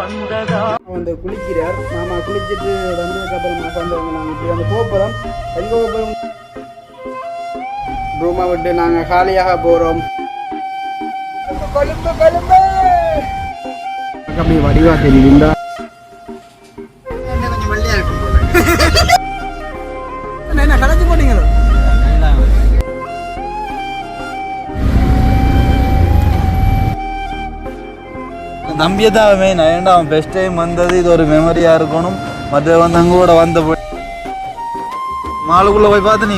வந்து குளிக்கிறார் மாமா. குளிச்சுட்டு வந்ததுக்கப்புறமா வந்தவங்க நாங்கள் இப்படி வந்து போகிறோம். எங்கே போகிறோம்? ரூமை விட்டு நாங்கள் காலியாக போகிறோம். கொழும்பு கொழும்பு அப்படி வடிவா தெரியுதுண்டா. கொஞ்சம் வெள்ளையா இருக்கும் போல. என்ன கலச்சு போட்டீங்களோ? தம்பியை தான் மெயின். ஏன்டா அவன் பெஸ்ட் டைம் வந்தது, இது ஒரு மெமரியாக இருக்கணும். மற்ற வந்து அங்கே கூட வந்த மாலுக்குள்ளே போய் பார்த்து நீ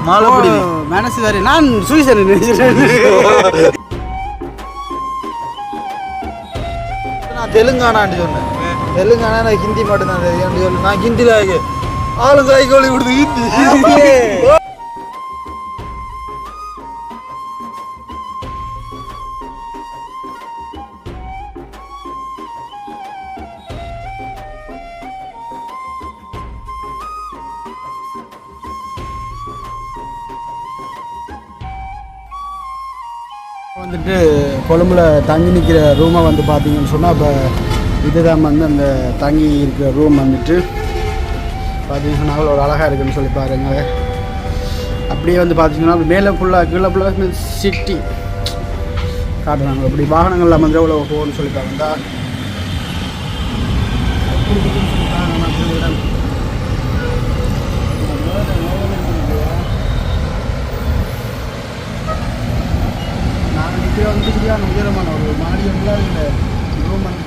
மாலை மனசு வேறு. நான் சுயசன் நான் தெலுங்கானான்னு சொன்னேன். தெலுங்கானா நான் ஹிந்தி மட்டும்தான் தெரியும் சொல்லு. நான் ஹிந்தியில் ஆளுங்க கைகோழி கொடுத்து ஹிந்தி. வந்துட்டு கொழும்புல தங்கி நிற்கிற ரூமை வந்து பார்த்தீங்கன்னு சொன்னால் இப்போ இதுதான் வந்து அந்த தங்கி இருக்கிற ரூம் வந்துட்டு பார்த்தீங்கன்னா ஒரு அழகாக இருக்குதுன்னு சொல்லி பாருங்க. அப்படியே வந்து பார்த்தீங்கன்னா மேலே ஃபுல்லாக கீழே ஃபுல்லாக சிட்டி காட்டுறாங்க. அப்படி வாகனங்கள்லாம் வந்து எவ்வளோ போகணும்னு சொல்லி பாருங்க. வந்து சரியான உயரமான ஒரு மாடியெல்லாம் இந்த ரூம் வந்து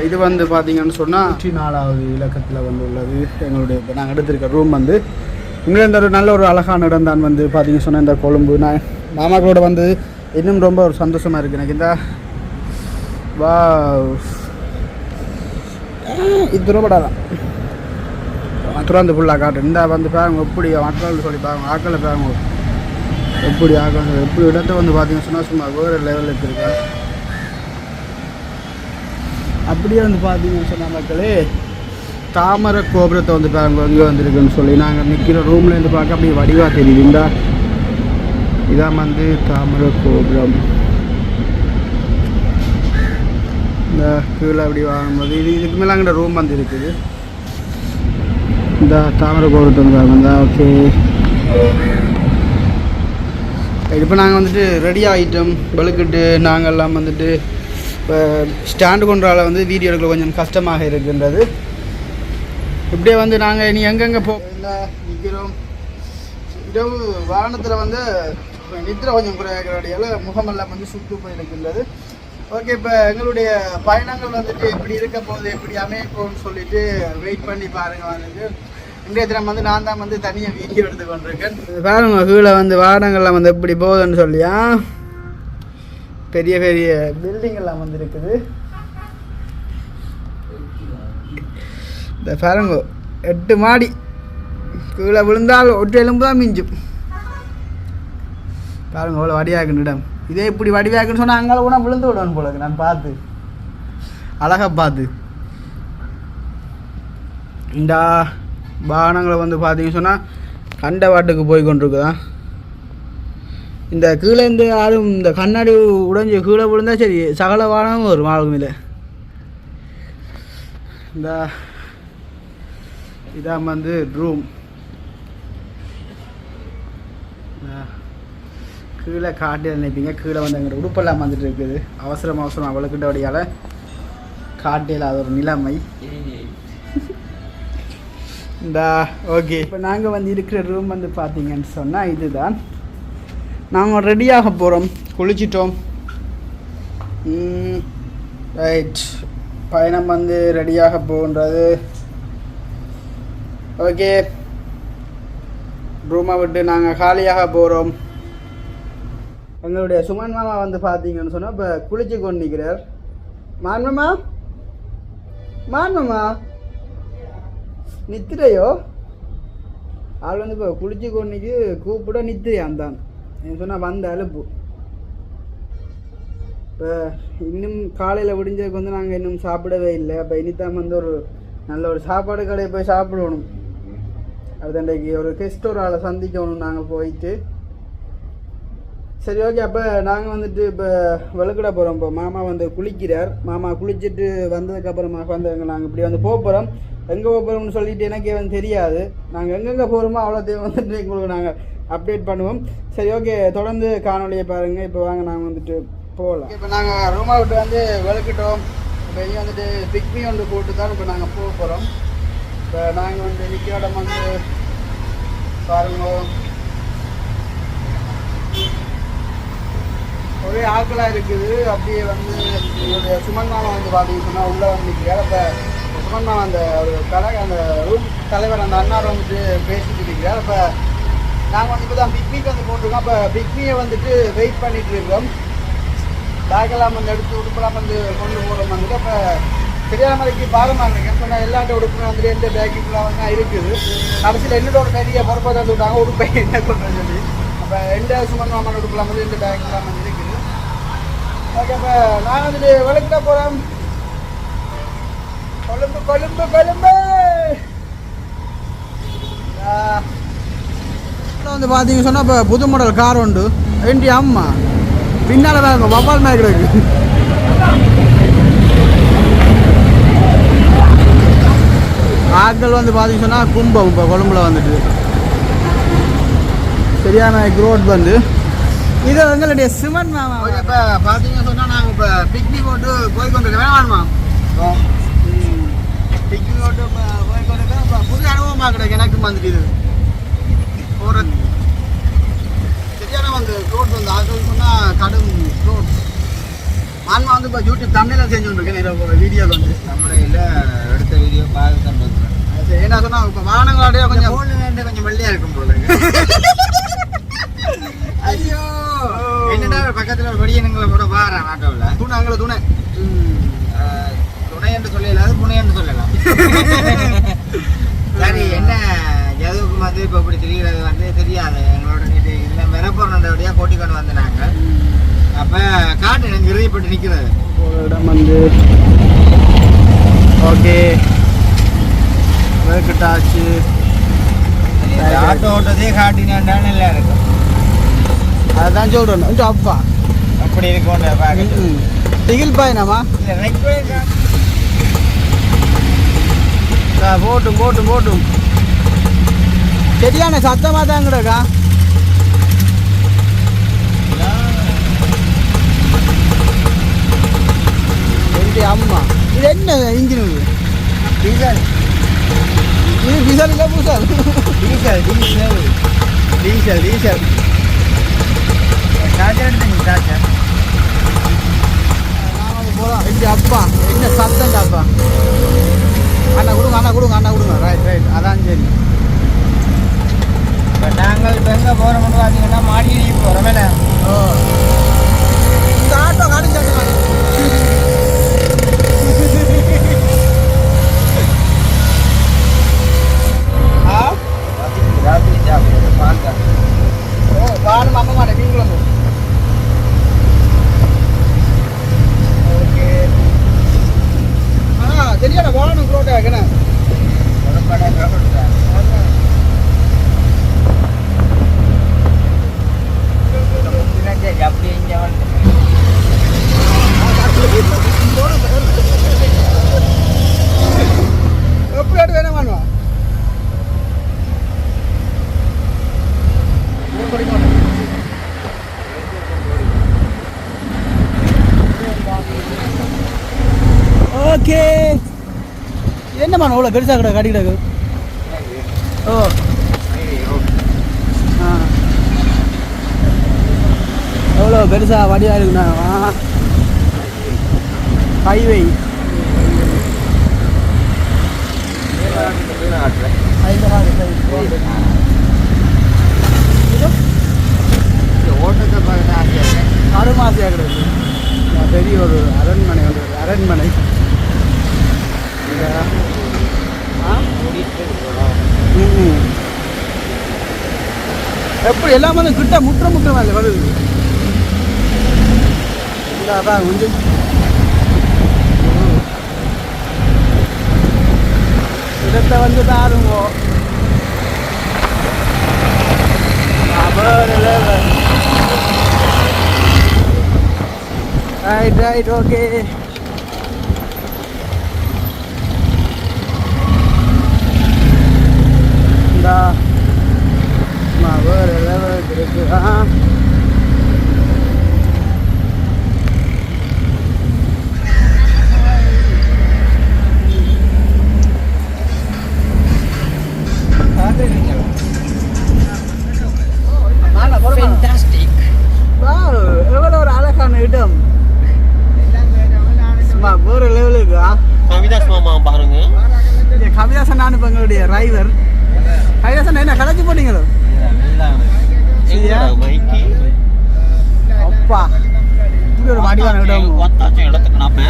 இது வந்து பார்த்தீங்கன்னு சொன்னால் 4வது இலக்கத்தில் வந்து உள்ளது எங்களுடைய இப்போ நாங்கள் எடுத்திருக்க ரூம் வந்து. இங்கே இந்த ஒரு நல்ல ஒரு அழகான இடம் தான் வந்து பார்த்தீங்கன்னு சொன்னால் இந்த கொழும்பு. நான் மாமாக்களோட வந்து இன்னும் ரொம்ப ஒரு சந்தோஷமாக இருக்குது எனக்கு. இந்த வா இது ரொம்படாதான் துறந்து ஃபுல்லாக காட்டு. இந்த வந்து பாருங்க எப்படி மக்கள் சொல்லி பாருங்க, ஆக்களை பாருங்க எப்படி ஆகாங்க. எப்படி இடத்த வந்து பார்த்தீங்கன்னு சொன்னால் சும்மா வேறு லெவலில் இருக்குங்க. அப்படியே வந்து பார்த்தீங்கன்னு சொன்னால் மக்களே தாமரை கோபுரத்தை வந்து பாருங்க எங்கே வந்துருக்குன்னு சொல்லி நாங்கள் நிற்கிற ரூம்லேருந்து பார்க்க அப்படியே வடிவாக தெரியுதுண்டா. இதான் வந்து தாமரை கோபுரம். இந்த கீழே அப்படி வாங்கும்போது இதுக்கு மேலே அங்கே ரூம் வந்து இருக்குது. இந்த தாமரை கோபுரத்தை வந்து பாருங்க. இந்த ஓகே இப்போ நாங்கள் வந்துட்டு ரெடி ஆகிட்டோம். வெளுக்கிட்டு நாங்கள் எல்லாம் வந்துட்டு இப்போ ஸ்டாண்டு கொண்டால வந்து வீடியோ எடுக்க கொஞ்சம் கஷ்டமாக இருக்கின்றது. இப்படியே வந்து நாங்கள் இனி எங்கெங்கே நிற்கிறோம். இரவு வாகனத்தில் வந்து நித்திரை கொஞ்சம் குறையாகிறடியால் முகமெல்லாம் வந்து சுட்டு போயிருக்கின்றது. ஓகே, இப்போ எங்களுடைய பயணங்கள் வந்துட்டு எப்படி இருக்க போகுது, எப்படி அமைய போகுதுன்னு சொல்லிட்டு வெயிட் பண்ணி பாருங்கள். வந்துட்டு இன்றைய தினம் வந்து நான் தான் வந்து தனியாக வீடியோ எடுத்து கொண்டிருக்கேன். பாருங்க கீழே வந்து வாகனங்கள்லாம் வந்து எப்படி போகுதுன்னு சொல்லியா பெரிய பெரிய பில்டிங் எல்லாம் வந்து இருக்குது. இந்த பாருங்க 8 மாடி கீழே விழுந்தால் ஒற்றை எலும்பு தான் மிஞ்சும். பாருங்க அவ்வளோ வடிவாக்குன்னு இடம். இதே இப்படி வடிவாக்குன்னு சொன்னால் அங்கே கூட விழுந்து விடணும் போல நான் பார்த்து அழகாக பார்த்து. இந்தா வாகனங்களை வந்து பார்த்தீங்கன்னு சொன்னால் கண்ட வாட்டுக்கு போய் கொண்டிருக்குதான். இந்த கீழே இருந்து யாரும் இந்த கண்ணாடி உடைஞ்சி கீழே விழுந்தால் சரி சகல வாகனமும் வரும் ஆளுமையில். இந்த இதான் வந்து ரூம். கீழே காட்டில் நினைப்பீங்க. கீழே வந்து எங்கிட்ட உடுப்பெல்லாம் வந்துட்டு இருக்குது. அவசரம் அவளுக்கிட்ட வழியால் காட்டில் அது ஒரு நிலைமை. இந்த ஓகே, இப்போ நாங்கள் வந்து இருக்கிற ரூம் வந்து பார்த்தீங்கன்னு சொன்னால் இதுதான். நாங்கள் ரெடியாக போகிறோம், குளிச்சிட்டோம். ரைட், பயணம் வந்து ரெடியாக போகின்றது. ஓகே, ரூமை விட்டு நாங்கள் காலியாக போகிறோம். எங்களுடைய சுமன் மாமா வந்து பார்த்தீங்கன்னு சொன்னால் இப்போ குளிச்சு கொண்டு நிற்கிறார். மான்மாமா நித்திரையோ ஆள் வந்து இப்போ குளிச்சு கொண்டிக்கு கூப்பிட நித்திரையான் தான் சொன்னால் வந்த அலுப்பு. இப்போ இன்னும் காலையில் விடிஞ்சதுக்கு வந்து நாங்கள் இன்னும் சாப்பிடவே இல்லை. அப்போ இனித்தான் வந்து ஒரு நல்ல ஒரு சாப்பாடு கடையை போய் சாப்பிடணும். அடுத்த அன்றைக்கு ஒரு கெஸ்ட் ஒரு ஆளை சந்திக்கணும். நாங்கள் போயிட்டு சரி ஓகே. அப்போ நாங்கள் வந்துட்டு இப்போ வெளுக்கிட போகிறோம். இப்போ மாமா வந்து குளிக்கிறார். மாமா குளிச்சுட்டு வந்ததுக்கப்புறமாக வந்து நாங்கள் இப்படி வந்து போக போகிறோம். எங்கே போக போகிறோம்னு சொல்லிட்டு எனக்கே வந்து தெரியாது. நாங்கள் எங்கெங்கே போகிறோமோ அவ்வளோத்தையும் வந்துட்டு உங்களுக்கு நாங்கள் அப்டேட் பண்ணுவோம். சரி ஓகே, தொடர்ந்து காணொலியை பாருங்கள். இப்போ வாங்க நாங்கள் வந்துட்டு போகலாம். இப்போ நாங்கள் ரூமை விட்டு வந்து வெளுக்கிட்டோம். இப்போ இங்கே வந்துட்டு பிக்மி ஒன்று போட்டு தான் இப்போ நாங்கள் போக போகிறோம். இப்போ நாங்கள் வந்து நிற்கிற இடம் வந்து பாருங்க, ஒரே ஆட்களாக இருக்குது. அப்படியே வந்து என்னுடைய சுமன் மாமா வந்து பார்த்தீங்கன்னா உள்ளே வந்து நிற்கிறார். அப்போ சுமன் மாமா அந்த ஒரு கடை அந்த ரூம் தலைவர் அந்த அண்ணார் வந்துட்டு பேசிட்டு இருக்கிறார். அப்போ நாங்கள் வந்து இப்போ தான் பிக்னிக் வந்து போட்டிருக்கோம். அப்போ பிக்னியை வந்துட்டு வெயிட் பண்ணிட்டு இருக்கோம். பேக்கெல்லாம் வந்து எடுத்து உடுப்பெல்லாம் வந்து கொண்டு போகிறோம் வந்துட்டு. அப்போ சரியான மாதிரிக்கு பாரமாக இருக்கேன். சொன்னால் எல்லாட்ட உடுப்புமே வந்துட்டு எந்த பேக்கிங்லாம் வந்து இருக்குது. கடைசியில் என்னோட ஒரு பெரிய பொறுப்பை தந்து விட்டாங்க உடுப்பை என்ன பண்ணுறேன்னு சொல்லி. அப்போ எந்த சுமன் மாமன் உடுப்புலாம் வந்து எந்த பேக்கிங்லாம் வந்து இருக்குது. ஓகே, இப்போ நான் வந்துட்டு விளக்கிட்ட போகிறோம். கொழும்பு கொழும்பு கொழும்பு வந்து பார்த்தீங்க சொன்னால் இப்போ புது மாடல் கார் உண்டு. ஏண்டி அம்மா பின்னால் வேறு வவ்வால் மாதிரி கிடக்கு. ஆட்கள் வந்து பார்த்தீங்க சொன்னால் கும்பம் இப்போ கொழும்புல வந்துட்டு சரியான க்ரோட் வந்து இது எங்களுடைய சிவன் மாமா. இப்போ பார்த்தீங்க சொன்னால் நாங்கள் இப்போ பிக்னிக் போட்டு போய் கொண்டிருக்கோம். வேணுமா பிக்னிக் போட்டு போய் கொண்டிருக்கோம். இப்போ புது அனுபவமாக கிடையாது எனக்கு வந்துட்டு. இது போகிறது சரியான வந்து க்ரோட் வந்து ஆட்கள் சொன்னால் கடும் க்ரோட். மான்மா வந்து இப்போ யூடியூப் தமிழில் செஞ்சு கொண்டிருக்கேன். வீடியோ வந்து தமிழில் எடுத்த வீடியோ பார்த்து தான் பார்க்குறேன். சரி, என்ன சொன்னால் இப்போ வாகனங்களோடைய கொஞ்சம் கொஞ்சம் வெள்ளையாக இருக்கும் போல. ஐயோ என்னடா பக்கத்தில் ஒரு படியனுங்களை கூட பாடுறேன் ஆட்டோவில். துணை அங்கே துணை துணை என்று சொல்லல, அது புனை என்று சொல்லலாம். சரி, என்ன எதுக்கும் வந்து இப்போ இப்படி தெரிகிறது வந்து தெரியாது. எங்களோட நேற்று இந்த மெரப்பொருடைய கோட்டி கொண்டு வந்து நாங்கள் அப்போ காட்டு எனக்கு இறுதிப்பட்டு நிற்கிறது ஒரு இடம் வந்து ஓகே வேர்க்கிட்டாச்சு. ஆட்டோ ஓட்டதே காட்டினாண்டா நல்லா இருக்கும். அதுதான் சொல்கிறேன். அப்பா அப்படி இருக்கும் திகில் பாயினாமா போட்டும் போட்டும் போட்டும் சரியான சத்தமாக தான் கிடக்கா. அம்மா இது என்ன இன்ஜின்? டீசல். இது டீசல் இல்லை பூசல்? Diesel diesel diesel diesel. Charger எடுத்துங்க சார்ஜர். நான் போகலாம். எப்படி அப்பா என்ன சத்தம் அப்பா? அண்ணா கொடுங்க அண்ணா கொடுங்க அண்ணா கொடுங்க. ரைட் ரைட், அதான் சரி. இப்போ நாங்கள் இப்போ எங்கே போகிறோம்னு பார்த்தீங்கன்னா மாடியிலேயே போகிறோம். என்ன ஓ இந்த ஆட்டோ காடி சத்தம் ராத்திரி சாப்பிடுறது பார்த்தா பாலும் அம்மா மாட்டேன் மீன் குழம்பு. ஓகே. சரியான வாகனம் க்ரோட்டா இருக்கேண்ணா. ஒரு படம் அப்படி இங்கே வந்து எப்படி ஆட்டு வேணா வாங்குவா ஓகே. என்னம்மா அவ்வளோ பெருசாக கிடக்கு கடி கிடக்கு? ஓ ஆ எவ்வளோ பெருசாக வடிவாக இருக்குண்ணா. ஹைவே ஓட்டத்தை பார்க்க அருமாசையாக கிடக்கு. பெரிய ஒரு அரண்மனை வந்து அரண்மனை. எப்படி எல்லாம் வந்து கிட்ட முற்ற முற்ற மேலே வருது. அதான் கொஞ்சம் இடத்தை வந்து தாருங்கோ. Right okay. இந்தா வேறு லெவலுக்கு இருக்கு. எவ்வளோ ஒரு அழகான இடம். வேறு லெவலுக்கு. கவிதாஸ் மாமா பாருங்க. கவிதாசன் நான் இப்போ எங்களுடைய டிரைவர். கவிதாசன் என்ன கலைச்சி போட்டீங்களோ? அப்பா இப்படி ஒரு மாடியான இடம். இடத்துக்கு நாம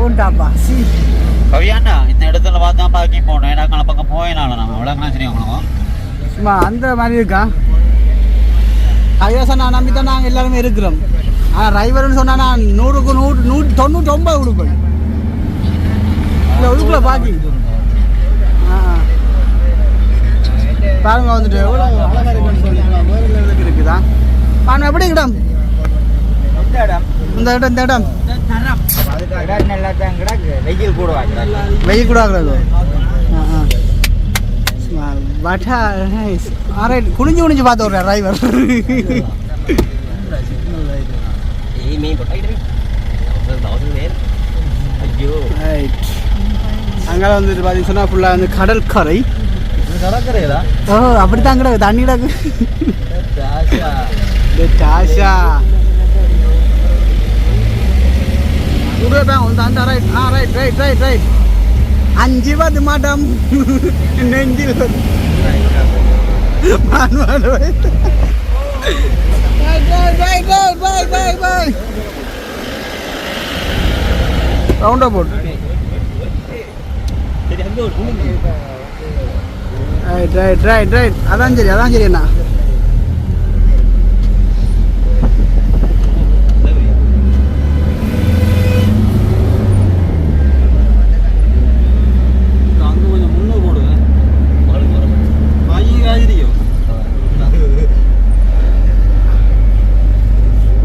ஓண்டாப்பா சி கவியாண்டா இந்த இடத்துல பார்த்தா பாக்கி போனோம். ஏன்னா பக்கம் போயினால நம்ம விளக்குனா சரி உங்களுக்கு சும்மா அந்த மாதிரி இருக்கா. கவிதாசன் நான் நம்பி தான் நாங்கள் எல்லாருமே இருக்கிறோம். ஆனால் டிரைவர்னு சொன்னால் நான் 100க்கு 199 கொடுப்பேன். இல்லை உடுக்குள்ள பாக்கி பாருங்க வந்துட்டு எவ்வளோ அழகாக இருக்குன்னு சொல்லிட்டு வேறு லெவலுக்கு இருக்குதா. பாருங்க எப்படி இடம் இந்த இடம் நல்லா தான் கிடக்கு. வெயில் கூட வெயில் கூட ஆகுறது. வட்டா ஆரைட் குனிஞ்சு குனிஞ்சு பார்த்து ஒரு டிரைவர். அங்கே வந்துட்டு பார்த்தீங்கன்னு சொன்னால் ஃபுல்லாக வந்து கடற்கரை. கடற்கரையா? ஓ அப்படித்தான் கிடக்கு தண்ணி கிடக்கு. டாஷா ரைட் 5 வது மாடம் நெஞ்சில் ரவுண்டா போட். ரைட் அதான் சரி அண்ணா.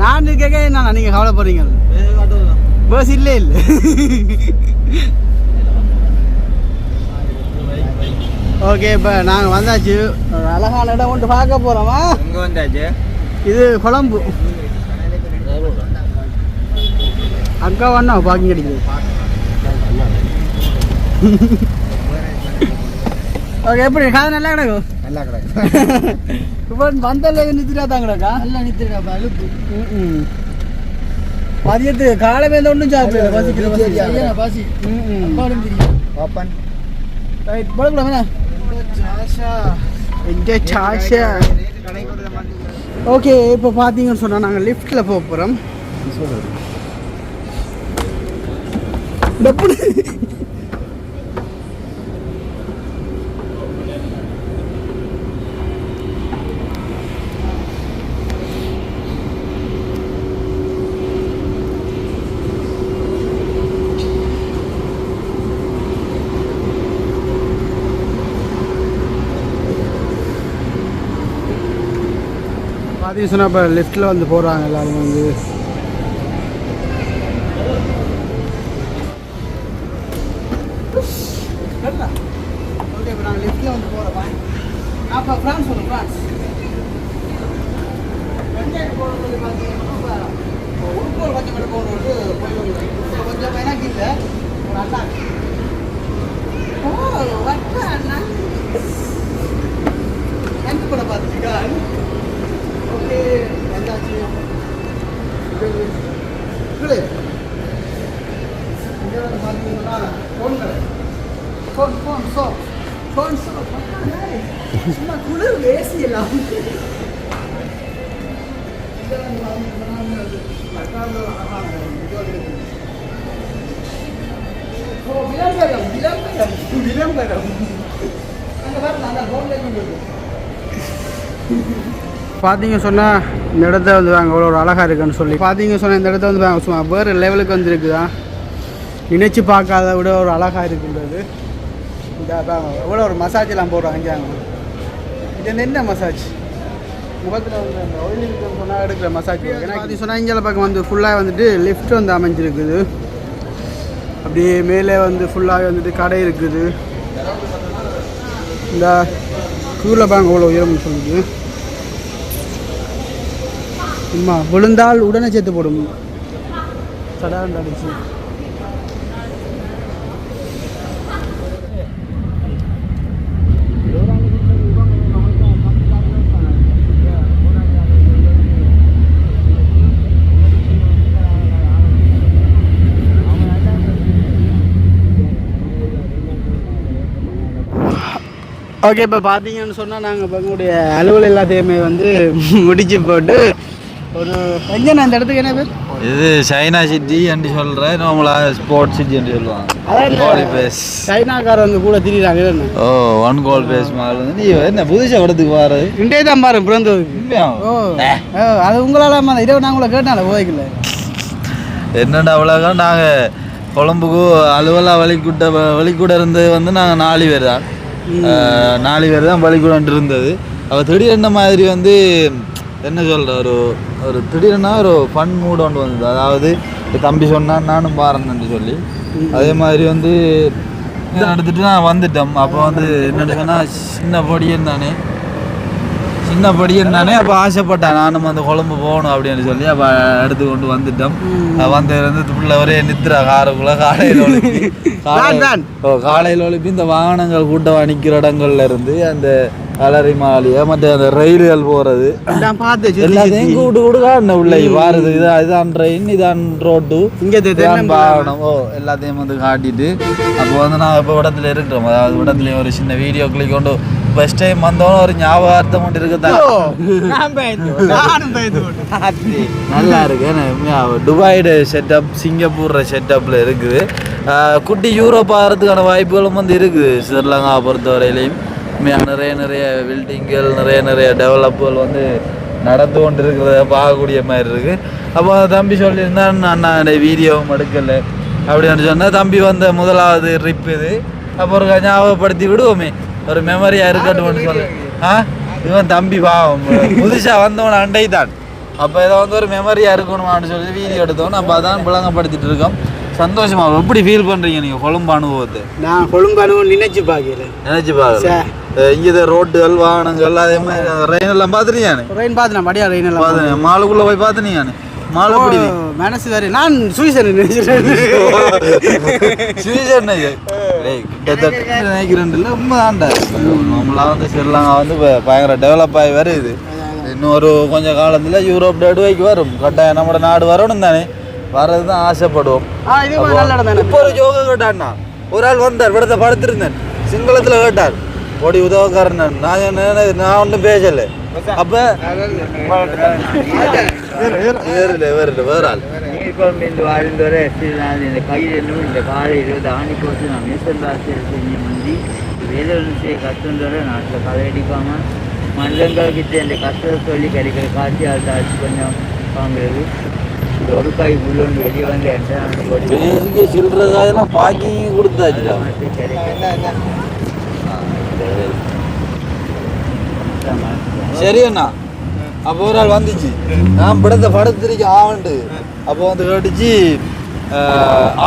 நான் கேட்க என்ன நீங்கள் கவலைப்படுறீங்க? பஸ் இல்லை ஓகே. இப்போ நாங்கள் வந்தாச்சு. ஒரு அழகான இடம் ஒன்று பார்க்க போகிறோமா? இங்கே வந்தாச்சு. இது கொழம்பு. அக்கா வேணா பார்க்கிங் கிடைக்குது. ஓகே எப்படி காது நல்லா கிடக்கும்? நல்லா கிடக்கு. இப்போ வந்தல நிறுத்திட்டா தான் கிடக்கா? நல்லா நிறுத்திடா அழுப்பு. மதியத்துக்கு காலமே ஒன்றும் சாப்பிடல. பசி ஓப்பன் ரைட் போடக்கூடாது. ஓகே இப்போ பார்த்தீங்கன்னு சொன்னால் நாங்கள் லிஃப்ட்டில் போக போகிறோம். பார்த்தீங்கன்னு சொன்னால் இப்போ லிஃப்ட்டில் வந்து போகிறாங்க எல்லோரும் வந்து. ஓகே இப்போ நாங்கள் லிஃப்ட்டில் வந்து போகிறோம். அப்போ ஃப்ரான்ஸ் போகணும். ஃப்ரான்ஸ் வெங்காயம் போகிறது பார்த்தீங்கன்னா உடுப்பூர் கொஞ்சம் மட்டும் போகணுன்ட்டு போயிடுவாங்க. கொஞ்சம் எனக்கு இல்லை ஒரு அண்ணா. ஓ வட்ட அண்ணா எனக்கு கூட பார்த்துக்கா. ஓகே வந்தாச்சு. இங்கே வந்து பார்த்தீங்கன்னா ஃபோன் கடை. ஃபோன் சும்மா குளிர் வேசி எல்லாம். விளம்பரம் அங்கே வரலாம். அந்த ஃபோன்லேயே பார்த்தீங்க சொன்னால் இந்த இடத்த வந்து வாங்க எவ்வளோ ஒரு அழகாக இருக்குன்னு சொல்லி பார்த்தீங்க சொன்னால் இந்த இடத்த வந்து வாங்க சும்மா வேறு லெவலுக்கு வந்துருக்குதா. நினச்சி பார்க்காத விட ஒரு அழகாக இருக்குன்றது. இந்த எவ்வளோ ஒரு மசாஜ் எல்லாம் போடுறாங்க. இது என்ன மசாஜ்? முகத்தில் வந்து அந்த ஆயில் இருக்குன்னு சொன்னால் எடுக்கிற மசாஜ் ஏன்னா சொன்னால் இங்கே பக்கம் வந்து ஃபுல்லாக வந்துட்டு லிஃப்ட் வந்து அமைஞ்சிருக்குது. அப்படியே மேலே வந்து ஃபுல்லாகவே வந்துட்டு கடை இருக்குது. இந்த கீழே பாங்க அவ்வளோ உயரம்னு சொல்லிட்டு அம்மா விழுந்தால் உடனே சேர்த்து போடும் சடாண்டு அடிச்சு. ஓகே, இப்போ பார்த்தீங்கன்னு சொன்னால் நாங்கள் இப்போ எங்களுடைய அலுவல் எல்லாத்தையுமே வந்து முடிச்சு போட்டு ஒரு எங்கே அந்த இடத்துக்கு என்ன பேர்? இது சைனா சிட்டி என்று சொல்கிறேன். நார்மலாக ஸ்போர்ட்ஸ் சிட்டி என்று சொல்லுவாங்க. கோலி பேஸ் சைனாக்காரர் வந்து கூட திரிகிறாங்க. ஓ ஒன் கோல் பேஸ் மாதிரி வந்து நீ என்ன புதுசாக இடத்துக்கு வர்றது இன்றைய தான் பாரு பிறந்ததுக்கு. ஓ அது உங்களால் இரவு நாங்கள் உங்களை கேட்டால போதைக்கல என்னடா அவ்வளோக்கா நாங்கள் கொழம்புக்கு அலுவலாக வழிக்கூட இருந்தது வந்து நாங்கள் 4 பேர் தான். 4 பேர் தான் வழிக்கூட இருந்தது. அவள் திடீர்னு மாதிரி வந்து என்ன சொல்கிற ஒரு திடீர்னா ஒரு ஃபன் மூட் ஒன்று வந்தது. அதாவது தம்பி சொன்னான் நானும் பாருன்னு சொல்லி அதே மாதிரி வந்து இதை எடுத்துகிட்டு நான் வந்துட்டோம். அப்போ வந்து என்னென்னு சொன்னால் சின்ன படியன் தானே அப்போ ஆசைப்பட்டேன் நானும் அந்த கொழம்பு போகணும் அப்படின்னு சொல்லி அப்போ எடுத்து கொண்டு வந்துட்டோம். வந்து பிள்ளை ஒரே நித்திரா காருக்குள்ள காலையில் ஒழிப்பி இந்த வாகனங்கள் கூட்டம் நிற்கிற இடங்கள்ல இருந்து அந்த அலரி மாளிகை மற்ற அந்த ரயில்கள் போகிறது எல்லாத்தையும் கூட்டு காட்டின உள்ள வாருது. இதான் ட்ரெயின், இதான் ரோட்டு, வாகனம் எல்லாத்தையும் வந்து காட்டிட்டு அப்போ வந்து நான் இப்போ இடத்துல இருக்கிறோம். அதாவது இடத்துலையும் ஒரு சின்ன வீடியோ கிளிக் கொண்டு ஃபர்ஸ்ட் டைம் வந்தோன்னு ஒரு ஞாபகார்த்தம் கொண்டு இருக்குதான் நல்லா இருக்கு. துபாயோட செட்டப் சிங்கப்பூர் செட்டப்ல இருக்குது. குட்டி யூரோப் ஆகிறதுக்கான வாய்ப்புகளும் வந்து இருக்குது. ஸ்ரீலங்கா பொறுத்தவரையிலையும் நிறைய பில்டிங்கள் நிறைய டெவலப்புகள் வந்து நடந்து கொண்டு இருக்கிறத பார்க்கக்கூடிய மாதிரி இருக்குது. அப்போ தம்பி சொல்லியிருந்தான் அண்ணா வீடியோவும் எடுக்கலை அப்படின்னு சொன்னால் தம்பி வந்த முதலாவது ட்ரிப் இது. அப்போ ஒரு ஞாபகப்படுத்தி விடுவோமே, ஒரு மெமரியாக இருக்கட்டும் சொல்லு. இவன் தம்பி பாவம் புதுசாக வந்தவன் அண்டை தான். அப்போ இதை வந்து ஒரு மெமரியாக இருக்கணுமான்னு சொல்லி வீடியோ எடுத்தோம். நம்ம அதான் விளங்கப்படுத்திட்டு இருக்கோம். சந்தோஷமா எப்படி ஃபீல் பண்ணுறீங்க நீங்கள் கொழும்பு அனுபவத்தை? நான் கொழும்பு அனுபவம் நினைச்சு பார்க்கல. இங்கே ரோட்டுகள் வாகனங்கள் அதே மாதிரி ரெயின் எல்லாம் பார்த்துருக்கியானே? ரெயின் பார்த்துனா படியா ரெயின் எல்லாம் பார்த்து மாலுக்குள்ளே போய் பார்த்துனீங்கண்ணே? மாலை பிடி மனசு வேறு. நான் சுவிசன் நினைக்கிறேன் இல்லை உண்மை தான்டா. நம்மளாம் வந்து ஸ்ரீலங்கா வந்து பயங்கர டெவலப் ஆகி வருது. இன்னும் ஒரு கொஞ்சம் காலத்தில் யூரோப் நடுவைக்கு வரும். கட்டாயம் நம்ம நாடு வரணும் தானே, வர்றது தான் ஆசைப்படுவோம். இப்போ ஒரு யோகா கேட்டான்னா ஒரு ஆள் வந்தார், விடத்தை படுத்திருந்தேன், சிங்களத்தில் கேட்டார், ஓடி உதவக்காரன். நான் ஒன்றும் பேசலை. அப்போ வேற ஆள் வாழ்ந்தோர இந்த கையில் இந்த காலையில் ஆணி போட்டு நான் மீசல் ராசியில் செஞ்சு மந்தி வேலை செய்ய கஷ்டந்தோட நாட்டில் களையடிக்காமல் மனிதங்கள்கிட்ட இந்த கஷ்டத்தை சொல்லி கிடைக்கிற காட்சி அதை தாழ்ச்சி கொஞ்சம் வாங்குறது. ஒரு காய் உள்ளொன்று வெளியே வந்து சில்லறதெல்லாம் பாக்கி கொடுத்தாச்சு. சரி அண்ணா. அப்போ ஒரு ஆள் வந்துச்சு, நான் படத்தை படத்திரிக்க ஆவண்டு. அப்போ வந்து கேட்டுச்சு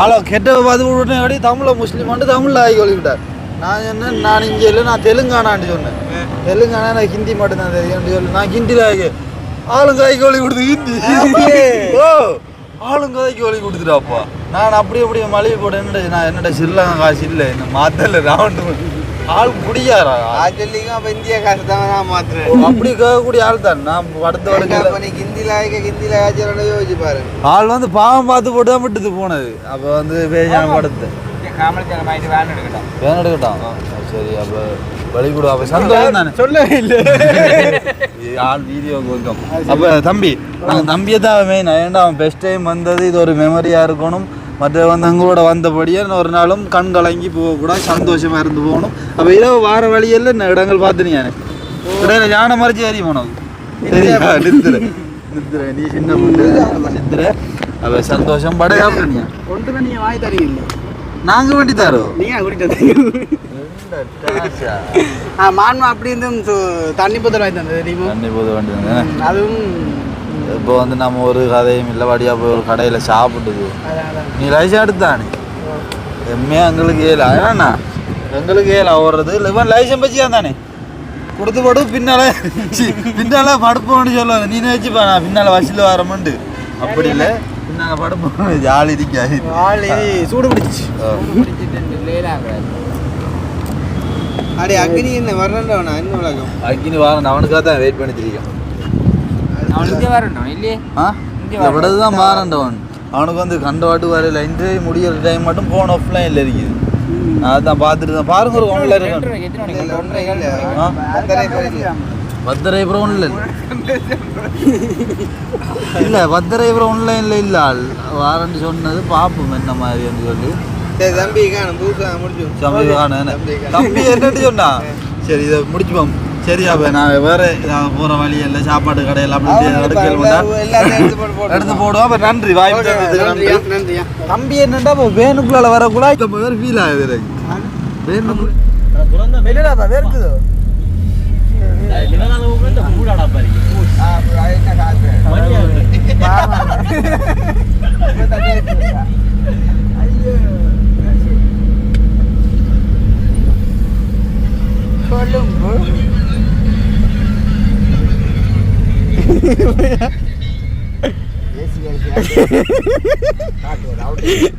ஆளோ கெட்ட பார்த்து விட்டுனே தமிழை முஸ்லீமான்ட்டு தமிழில் ஆகி ஒழிக்கிட்டார். நான் என்ன, நான் இங்கே இல்லை, நான் தெலுங்கானான்னு சொன்னேன். தெலுங்கானா எனக்கு ஹிந்தி மட்டும்தான் தெரியும் சொல்லி நான் ஹிந்தியில் ஆகி ஆளுங்காய்க்கு ஒளி கொடுத்து ஹிந்தி ஆளுங்காய்க்கு ஒளி கொடுத்துட்டாப்பா. நான் அப்படியே மளிகை போட நான் என்னடா ஸ்ரீலங்கா காசு இல்லை, என்ன மாத்தல ரவுண்டு ஆள் குடியாரா சொல்லிங்க. அப்போ இந்தியா காசு தான் மாத்துறேன். அப்படி கேட்கக்கூடிய ஆள் தான். நான் படத்தோட ஹிந்தியில் யோசிச்சு பாருங்க. ஆள் வந்து பாவம் பார்த்து போட்டு தான் விட்டுது போனது. அப்போ வந்து பேஜான படத்தை வேன் எடுக்கட்டான். சரி, அப்போ வழி கூட அப்போ சந்தோஷம் தானே சொல்லவே இல்லை ஆள் வீடியோ கொடுக்கும். அப்போ தம்பி நாங்கள் தம்பியை தான் மெயின். ஏன்னா அவன் பெஸ்ட் டைம் வந்தது, இது ஒரு மெமரியாக இருக்கணும். மற்ற வந்து அங்களோட வந்தபடியே ஒரு நாளும் கண் கலங்கி போகக்கூடாது, சந்தோஷமாக இருந்து போகணும். அப்போ இரவு வார வழியில் என்ன இடங்கள் பார்த்துனீங்க? இடையில யானை மறைச்சி ஏறி போனோம். சரியா நிறுத்துற நீ சின்ன பொண்ணு நிறுத்துற. அப்போ சந்தோஷம் படையா. ஒன்று நீங்கள் வாங்கி தரீங்க, நாங்கள் வண்டி தரோம். நீங்கள் கூட்டிட்டு மான்மா அப்படி இருந்து தண்ணி போத்தல் வாங்கி தந்தது தெரியுமா? தண்ணி போத வேண்டியது. அதுவும் இப்போ வந்து நம்ம ஒரு கதையும் இல்லை வடியாக போய் ஒரு கடையில் சாப்பிட்டுது. நீ லைசன்ஸ் எடுத்தானே எம்மையா எங்களுக்கு ஏழா ஏன்னா எங்களுக்கு ஏழா ஓடுறது இல்லை இவன் லைசன்ஸ் வச்சுக்கா தானே கொடுத்து போட்டு பின்னால படுப்போன்னு சொல்லுவாங்க. நீ வச்சுப்பா நான் பின்னால் வசூல் வரமுண்டு அப்படி இல்லை பின்னால் படுப்போம் ஜாலி இருக்காது சூடு பிடிச்சி அடே அக்னி என்ன வர்றேன்டா இன்னும் உலகம் அக்கினி வாரன் அவனுக்காக தான் வெயிட் பண்ணிச்சிருக்கேன். அவனுக்கு வரணும் இல்லையே விடது தான் மாறண்டவன் அவனுக்கு வந்து கண்டவாட்டு வரையில் இன்டர்வியூ முடிகிற டைம் மட்டும் ஃபோன் ஆஃப்லைனில் இருக்குது. அதான் பார்த்துட்டு தான் பாருங்க ஒரு ஒன்றில் இருக்கு பத்தரை ஒன்றில் இல்லை பத்தரை ஒன்லைனில் இல்லை வாரண்டி சொன்னது பார்ப்போம் என்ன மாதிரி சொல்லி தம்பி காணும் புதுசாக முடிச்சு தம்பி என்னட்டு சொன்னா சரி இதை முடிச்சுப்போம். சரியா நான் வேற போற வழி இல்லை சாப்பாடு கடையில் அப்படி எடுத்து போடுவோம். அப்போ நன்றி வாய்ப்பு நன்றியா. தம்பி என்னண்டா இப்போ வேணுக்குள்ள வரக்கூட வேறு ஃபீல் ஆகுது எனக்கு வேணுக்குள்ள வேர்க்குதோ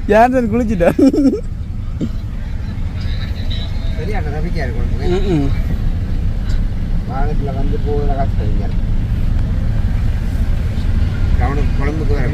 யார் குளிச்சுட்டா சரியா நம்பிக்கையா இருக்கும் வாகனத்தில் வந்து போகிற கஷ்டம் கவனம் குழம்புக்கு வர